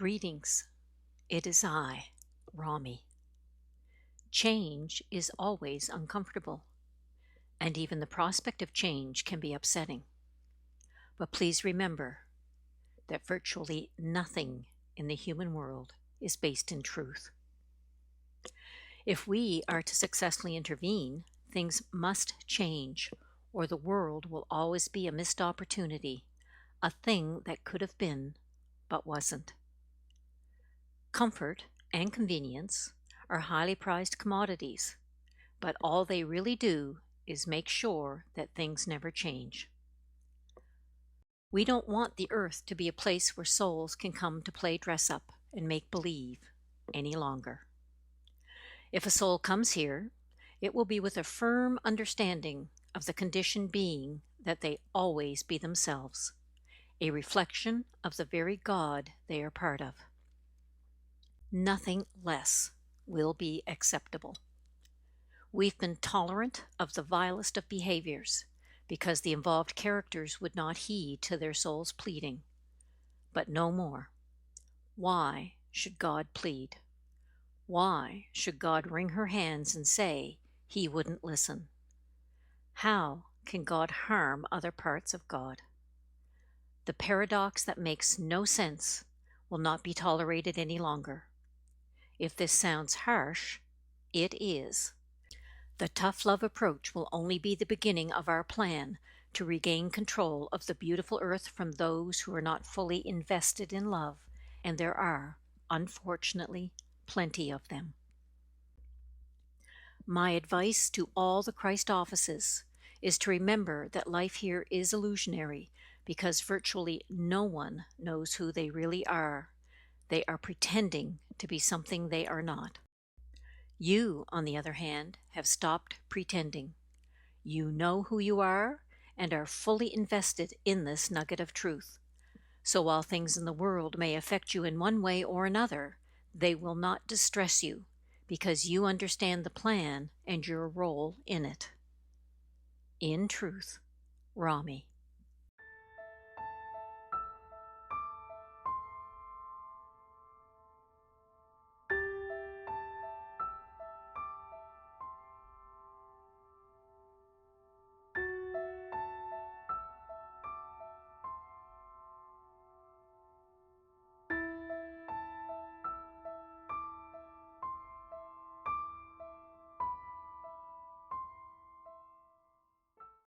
Greetings, it is I, Rami. Change is always uncomfortable, and even the prospect of change can be upsetting. But please remember that virtually nothing in the human world is based in truth. If we are to successfully intervene, things must change, or the world will always be a missed opportunity, a thing that could have been but wasn't. Comfort and convenience are highly prized commodities, but all they really do is make sure that things never change. We don't want the earth to be a place where souls can come to play dress up and make believe any longer. If a soul comes here, it will be with a firm understanding of the condition being that they always be themselves, a reflection of the very God they are part of. Nothing less will be acceptable. We've been tolerant of the vilest of behaviors because the involved characters would not heed to their soul's pleading. But no more. Why should God plead? Why should God wring her hands and say he wouldn't listen? How can God harm other parts of God? The paradox that makes no sense will not be tolerated any longer. If this sounds harsh, it is. The tough love approach will only be the beginning of our plan to regain control of the beautiful earth from those who are not fully invested in love, and there are, unfortunately, plenty of them. My advice to all the Christ offices is to remember that life here is illusionary because virtually no one knows who they really are. They are pretending to be something they are not. You, on the other hand, have stopped pretending. You know who you are and are fully invested in this nugget of truth. So while things in the world may affect you in one way or another, they will not distress you because you understand the plan and your role in it. In truth, Rami.